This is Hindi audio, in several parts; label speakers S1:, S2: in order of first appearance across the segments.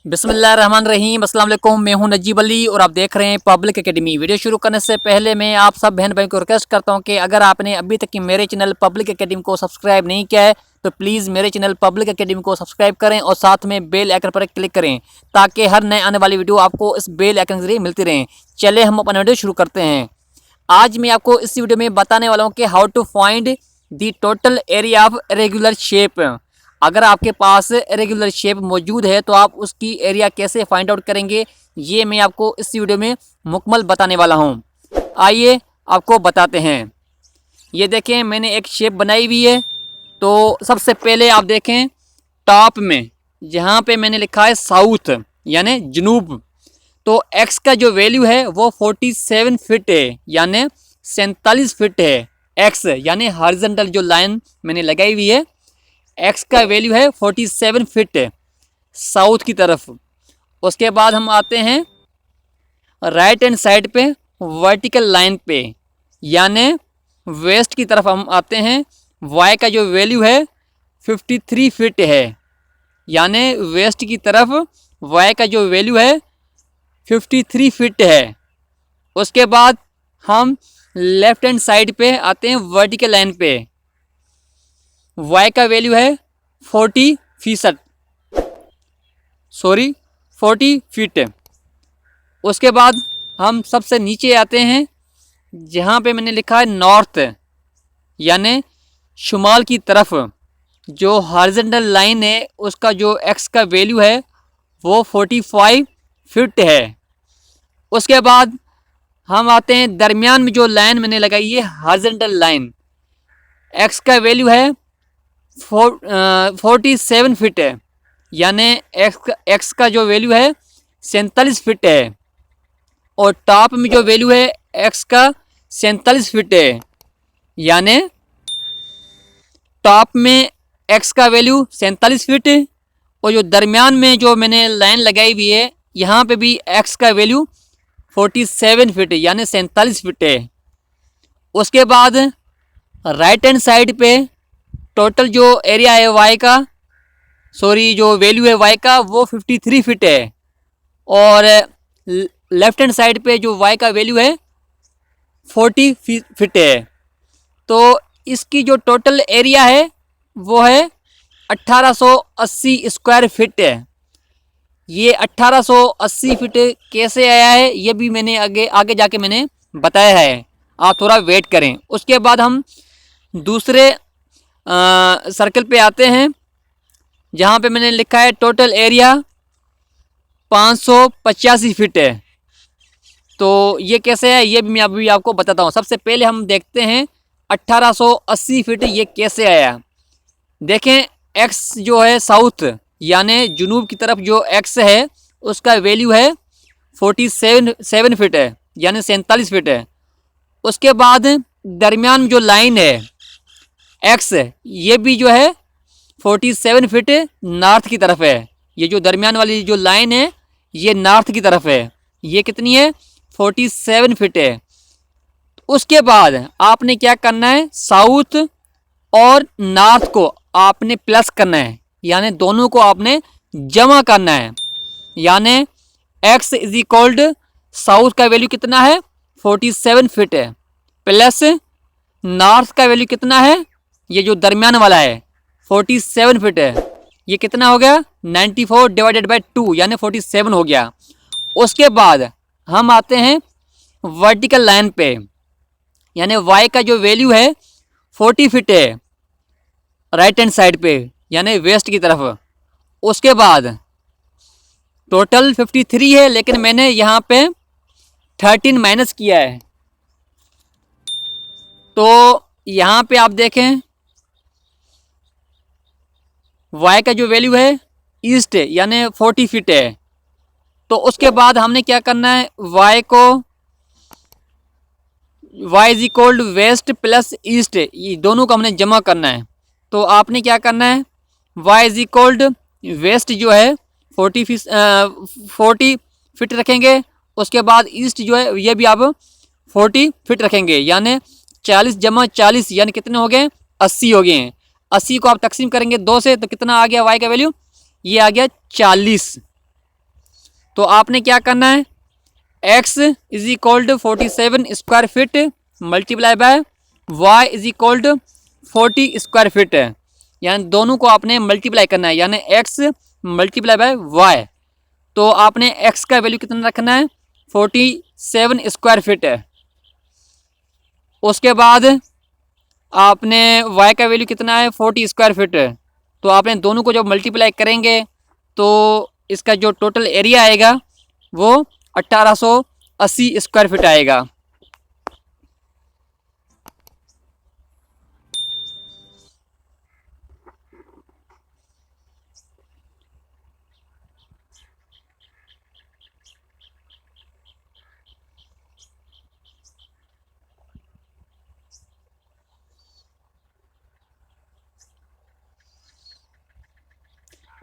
S1: बिस्मिल्लाहिर्रहमानिर्रहीम, अस्सलाम वालेकुम। मैं हूं नजीब अली और आप देख रहे हैं पब्लिक एकेडमी। वीडियो शुरू करने से पहले मैं आप सब बहन भाई को रिक्वेस्ट करता हूं कि अगर आपने अभी तक मेरे चैनल पब्लिक एकेडमी को सब्सक्राइब नहीं किया है तो प्लीज़ मेरे चैनल पब्लिक एकेडमी को सब्सक्राइब करें और साथ में बेल आइकन पर क्लिक करें ताकि हर नए आने वाली वीडियो आपको इस बेल आइकन के जरिए मिलती रहें। चलिए हम अपना वीडियो शुरू करते हैं। आज मैं आपको इस वीडियो में बताने वाला हूँ कि how to find the total area of regular shape. अगर आपके पास रेगुलर शेप मौजूद है तो आप उसकी एरिया कैसे फाइंड आउट करेंगे, ये मैं आपको इस वीडियो में मुकम्मल बताने वाला हूँ। आइए आपको बताते हैं। ये देखें, मैंने एक शेप बनाई हुई है। तो सबसे पहले आप देखें टॉप में जहाँ पे मैंने लिखा है साउथ यानी जनूब, तो एक्स का जो वैल्यू है वो 47 फीट है यानी 47 फीट है। एक्स यानी हॉरिजॉन्टल जो लाइन मैंने लगाई हुई है, एक्स का वैल्यू है 47 फीट साउथ की तरफ। उसके बाद हम आते हैं राइट हैंड साइड पे वर्टिकल लाइन पे यानी वेस्ट की तरफ हम आते हैं। वाई का जो वैल्यू है 53 फीट है यानी वेस्ट की तरफ वाई का जो वैल्यू है 53 फीट है। उसके बाद हम लेफ्ट हैंड साइड पे आते हैं वर्टिकल लाइन पे। वाई का वैल्यू है 40 फीट। उसके बाद हम सबसे नीचे आते हैं जहाँ पे मैंने लिखा है नॉर्थ यानी शुमाल की तरफ। जो हॉरिजॉन्टल लाइन है उसका जो एक्स का वैल्यू है वो 45 फीट है। उसके बाद हम आते हैं दरमियान में जो लाइन मैंने लगाई है हॉरिजॉन्टल लाइन, एक्स का वैल्यू है 47 फीट है यानी एक्स का जो वैल्यू है 47 फीट है। और टॉप में जो वैल्यू है एक्स का 47 फीट है यानी टॉप में एक्स का वैल्यू 47 फीट है। और जो दरमियान में जो मैंने लाइन लगाई हुई है यहाँ पे भी एक्स का वैल्यू 47 फीट है यानी 47 फीट है। उसके बाद राइट हैंड साइड पे टोटल जो एरिया है वाई का, जो वैल्यू है वाई का वो 53 फीट है। और लेफ्ट हैंड साइड पे जो वाई का वैल्यू है 40 फीट है। तो इसकी जो टोटल एरिया है वो है 1880 स्क्वायर फीट है। ये 1880 फीट कैसे आया है ये भी मैंने आगे जाके मैंने बताया है, आप थोड़ा वेट करें। उसके बाद हम दूसरे सर्कल पे आते हैं जहाँ पे मैंने लिखा है टोटल एरिया 585 फीट है। तो ये कैसे है ये भी मैं अभी आपको बताता हूँ। सबसे पहले हम देखते हैं 1880 फीट ये कैसे आया। देखें एक्स जो है साउथ यानी जुनूब की तरफ जो एक्स है उसका वैल्यू है 47 फीट है यानी 47 फीट है। उसके बाद दरमियान में जो लाइन है एक्स, ये भी जो है 47 फीट नॉर्थ की तरफ है। ये जो दरमियान वाली जो लाइन है ये नॉर्थ की तरफ है, ये कितनी है 47 फीट है। उसके बाद आपने क्या करना है, साउथ और नॉर्थ को आपने प्लस करना है यानी दोनों को आपने जमा करना है। यानी एक्स इज इक्वल्ड साउथ का वैल्यू कितना है 47 फीट है प्लस नॉर्थ का वैल्यू कितना है, ये जो दरमियान वाला है 47 फीट है, ये कितना हो गया 94 डिवाइडेड बाई 2 यानी 47 हो गया। उसके बाद हम आते हैं वर्टिकल लाइन पे यानी वाई का जो वैल्यू है 40 फीट है राइट हैंड साइड पे यानी वेस्ट की तरफ। उसके बाद टोटल 53 है लेकिन मैंने यहाँ पे 13 माइनस किया है। तो यहाँ पे आप देखें वाई का जो वैल्यू है ईस्ट यानी 40 फीट है। तो उसके बाद हमने क्या करना है, वाई को Y is equal to west plus east, ये दोनों को हमने जमा करना है। तो आपने क्या करना है, Y is equal to west जो है 40 फीट रखेंगे। उसके बाद ईस्ट जो है ये भी आप 40 फीट रखेंगे यानी 40 जमा 40 यानी कितने हो गए 80 हो गए हैं। 80 को आप तकसीम करेंगे 2 से तो कितना आ गया वाई का वैल्यू, ये आ गया 40। तो आपने क्या करना है, x is equal to 47 square feet multiply by y is equal to 40 square feet है, यानी दोनों को आपने मल्टीप्लाई करना है, यानी x मल्टीप्लाई बाय y। तो आपने x का वैल्यू कितना रखना है, 47 स्क्वायर फिट है। उसके बाद आपने y का वैल्यू कितना है, 40 स्क्वायर फिट है। तो आपने दोनों को जब मल्टीप्लाई करेंगे तो इसका जो टोटल एरिया आएगा वो 1880 स्क्वायर फिट आएगा।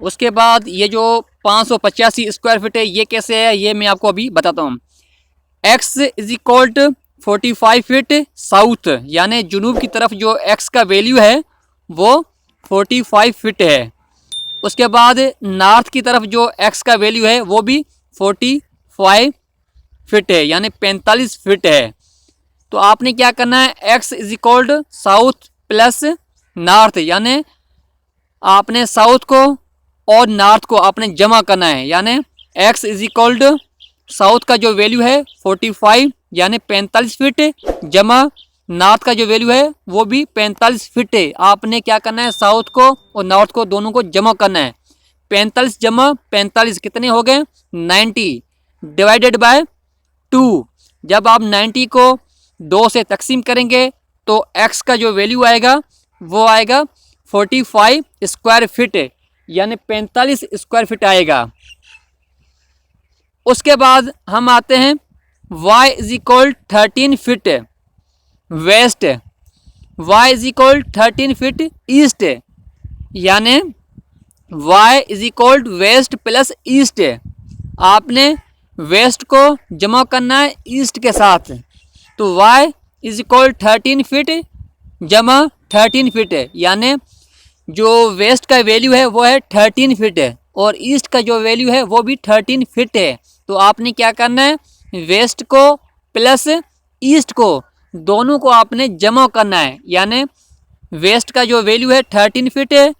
S1: उसके बाद ये जो 585 स्क्वायर फिट है ये कैसे है, ये मैं आपको अभी बताता हूँ। x is equal to 45 feet south, यानी जुनूब की तरफ जो x का वैल्यू है वो 45 फीट है। उसके बाद नॉर्थ की तरफ जो x का वैल्यू है वो भी 45 फीट है, यानी 45 फीट है। तो आपने क्या करना है, x is equal to south plus north, यानी आपने साउथ को और नॉर्थ को आपने जमा करना है, यानी x is equal to south का जो वैल्यू है 45 यानी 45 फीट जमा नॉर्थ का जो वैल्यू है वो भी 45 फीट है। आपने क्या करना है, साउथ को और नॉर्थ को दोनों को जमा करना है। 45 जमा 45 कितने हो गए, 90 डिवाइडेड बाय 2। जब आप 90 को 2 से तकसीम करेंगे तो x का जो वैल्यू आएगा वो आएगा 45 स्क्वायर फिट, यानी 45 स्क्वायर फिट आएगा। उसके बाद हम आते हैं y is equal 13 feet west, y is equal 13 feet east, यानी y is equal west plus east. आपने वेस्ट को जमा करना है ईस्ट के साथ, तो y इज इक्वल 13 फिट जमा 13 फिट है, यानी जो वेस्ट का वैल्यू है वो है 13 फिट है और ईस्ट का जो वैल्यू है वो भी 13 फिट है। तो आपने क्या करना है, वेस्ट को प्लस ईस्ट को दोनों को आपने जमा करना है, यानी वेस्ट का जो वैल्यू है 13 फिट है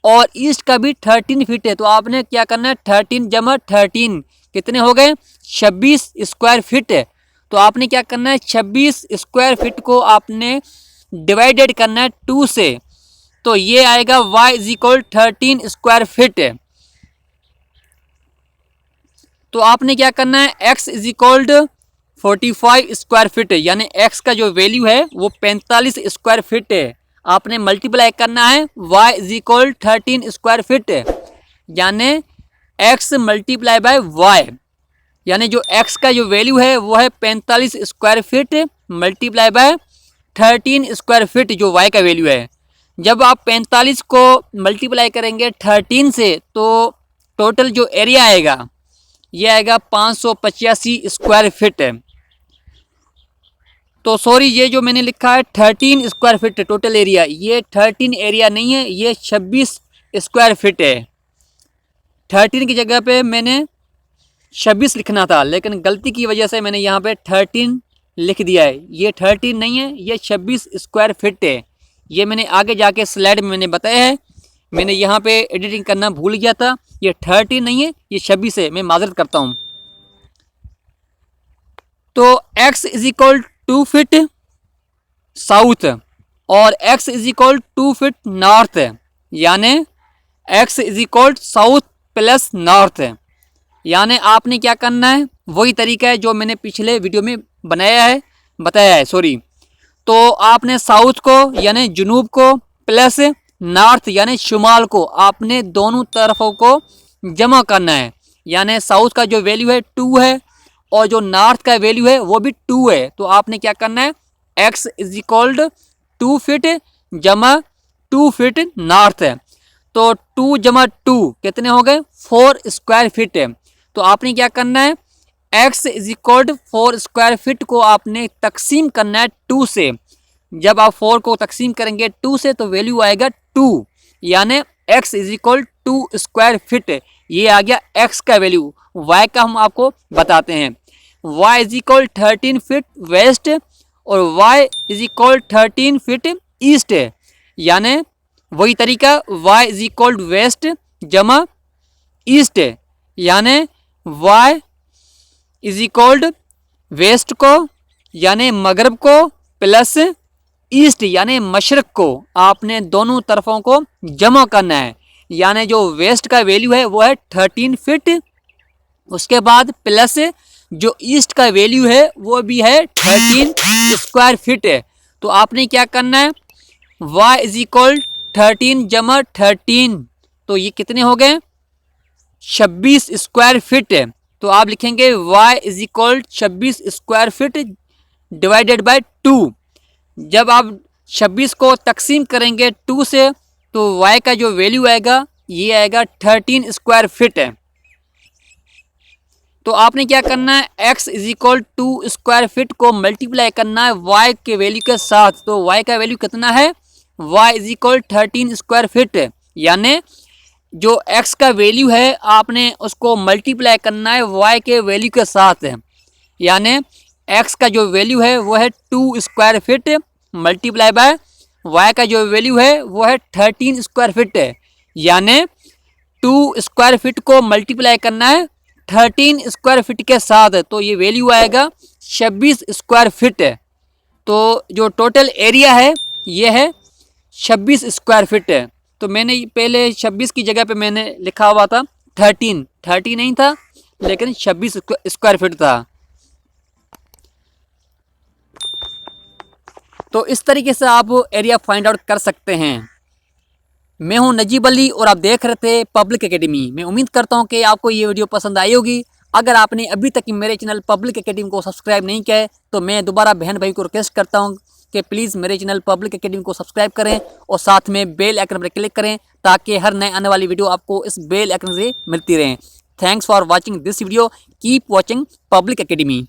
S1: और ईस्ट का भी 13 फिट है। तो आपने क्या करना है, 13 जमा 13 कितने हो गए, 26 स्क्वायर फिट है। तो आपने क्या करना है, 26 स्क्वायर फिट को आपने डिवाइडेड करना है 2 से, तो ये आएगा y is equal 13 square feet. तो आपने क्या करना है, x is equal 45 square feet, यानी x का जो वैल्यू है वो 45 स्क्वायर फिट है। आपने मल्टीप्लाई करना है y is equal 13 square feet, यानी x मल्टीप्लाई बाय y, यानी जो x का जो वैल्यू है वो है 45 square feet multiply bye 13 square feet जो y का वैल्यू है। जब आप 45 को मल्टीप्लाई करेंगे 13 से तो टोटल जो एरिया आएगा ये आएगा 585 स्क्वायर फिट। तो सॉरी, ये जो मैंने लिखा है 13 स्क्वायर फिट टोटल एरिया, ये 13 एरिया नहीं है, ये 26 स्क्वायर फिट है। 13 की जगह पे मैंने 26 लिखना था, लेकिन गलती की वजह से मैंने यहाँ पे 13 लिख दिया है। ये 13 नहीं है, ये 26 स्क्वायर फिट है। ये मैंने आगे जाके स्लाइड में मैंने बताया है, मैंने यहाँ पे एडिटिंग करना भूल गया था। ये 13 नहीं है, ये 26 है, मैं माजरत करता हूँ। तो x is equal 2 fit south और x is equal 2 fit north, यानी x is equal south plus north. यानी आपने क्या करना है, वही तरीका है जो मैंने पिछले वीडियो में बताया है सॉरी। तो आपने साउथ को यानी जुनूब को प्लस नॉर्थ यानी शुमाल को आपने दोनों तरफों को जमा करना है, यानी साउथ का जो वैल्यू है 2 है और जो नॉर्थ का वैल्यू है वो भी 2 है। तो आपने क्या करना है, x इज इक्वल्ड 2 फिट जमा 2 फिट नॉर्थ है, तो 2 जमा 2 कितने हो गए, 4 स्क्वायर फिट है। तो आपने क्या करना है, x is equalled 4 square feet को आपने तकसीम करना है 2 से। जब आप 4 को तकसीम करेंगे 2 से तो वैल्यू आएगा 2, यानी x is equal 2 square feet. ये आ गया x का वैल्यू, y का हम आपको बताते हैं। y is equal 13 feet west और y is equal 13 feet east है, यानी वही तरीका y इज इक्वल वेस्ट जमा ईस्ट है, यानी y इज इक्वल वेस्ट को यानी मगरब को प्लस ईस्ट यानी मशरक को आपने दोनों तरफों को जमा करना है। यानी जो वेस्ट का वैल्यू है वो है 13 फीट, उसके बाद प्लस जो ईस्ट का वैल्यू है वो भी है 13 स्क्वायर फीट है। तो आपने क्या करना है, y इज इक्वल 13 जमा 13, तो ये कितने हो गए 26 स्क्वायर फीट है। तो आप लिखेंगे y is equal 26 square feet divided by 2। जब आप 26 को तकसीम करेंगे 2 से तो y का जो वैल्यू आएगा ये आएगा 13 स्क्वायर फीट है। तो आपने क्या करना है, x is equal 2 square feet को मल्टीप्लाई करना है y के वैल्यू के साथ। तो y का वैल्यू कितना है, y is equal 13 square feet है, यानी जो x का वैल्यू है आपने उसको मल्टीप्लाई करना है y के वैल्यू के साथ है। यानी x का जो वैल्यू है वो है 2 square feet multiply by y का जो वैल्यू है वो है 13 स्क्वायर फीट है। यानी 2 स्क्वायर फीट को मल्टीप्लाई करना है 13 स्क्वायर फीट के साथ, तो ये वैल्यू आएगा 26 स्क्वायर फीट है। तो जो टोटल एरिया है ये है 26 स्क्वायर फीट है। तो मैंने पहले 26 की जगह पे मैंने लिखा हुआ था 30 नहीं था लेकिन 26 स्क्वायर फीट था। तो इस तरीके से आप एरिया फाइंड आउट कर सकते हैं। मैं हूं नजीब अली और आप देख रहे थे पब्लिक एकेडमी। मैं उम्मीद करता हूं कि आपको ये वीडियो पसंद आई होगी। अगर आपने अभी तक मेरे चैनल पब्लिक एकेडमी को सब्सक्राइब नहीं किया है तो मैं दोबारा बहन भाई को रिक्वेस्ट करता हूं कि प्लीज़ मेरे चैनल पब्लिक एकेडमी को सब्सक्राइब करें और साथ में बेल आइकन पर क्लिक करें ताकि हर नए आने वाली वीडियो आपको इस बेल आइकन से मिलती रहे। Thanks for watching this video, keep watching public academy.